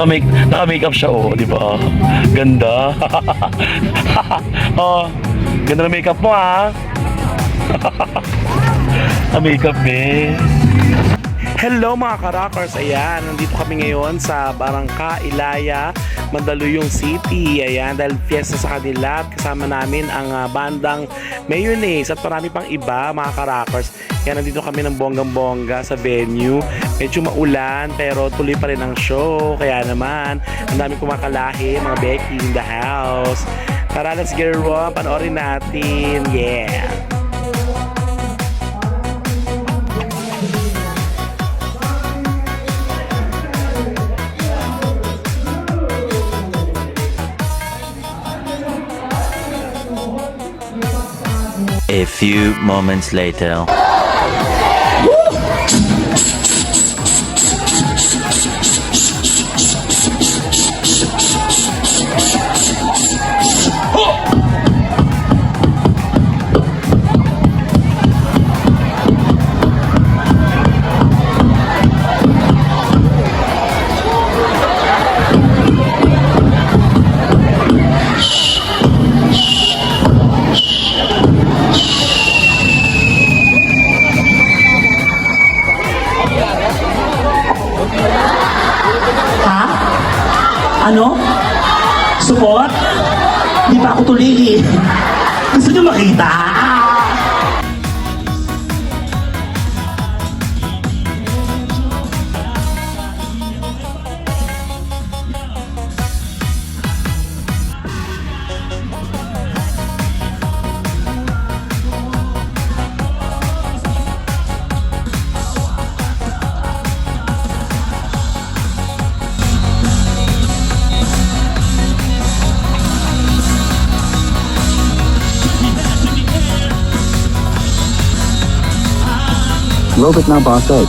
naka-makeup siya, oh, di ba? Ganda. Oh, ganda na makeup mo, ha? Makeup, eh. Hello mga ka-rockers, ayan, nandito kami ngayon sa Barangka, Ilaya, Mandaluyong City, ayan, dahil fiesta sa kanila, kasama namin ang bandang Mayonnaise at marami pang iba mga ka-rockers. Kaya nandito kami ng bonggang-bongga sa venue, medyo maulan pero tuloy pa rin ang show, kaya naman, ang dami kumakalahi, mga Becky in the house. Tara, let's get it raw, panoorin natin, yeah! A few moments later. Ano? Support? Di pa ako tulili. Gusto niyo makita? Robot now boss out.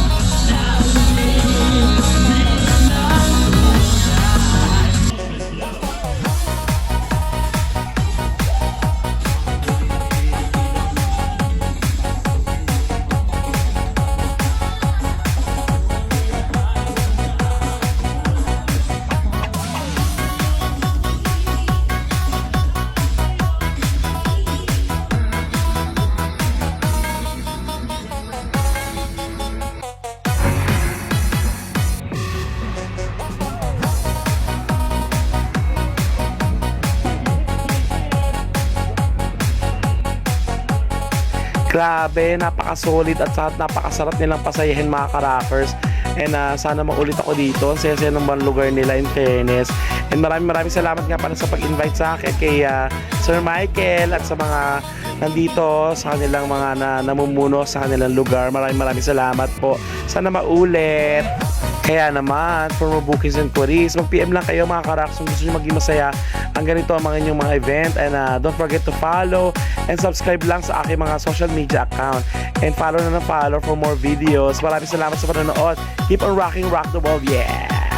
Grabe, napaka-solid at napakasarap nilang pasayahin mga ka-rockers. And sana maulit ako dito. Ang saya-saya ng mga lugar nila, in fairness. And maraming salamat nga pala sa pag-invite sa akin kay Sir Michael at sa mga nandito sa kanilang mga namumuno sa kanilang lugar. Maraming salamat po. Sana maulit. Kaya naman, for more bookings and queries, mag-PM lang kayo mga ka-rockers kung gusto nyo maging masaya ang ganito ang mga inyong mga event. And don't forget to follow and subscribe lang sa aking mga social media account. And follow na ng follow for more videos. Maraming salamat sa panonood. Keep on rocking, rock the world, yeah!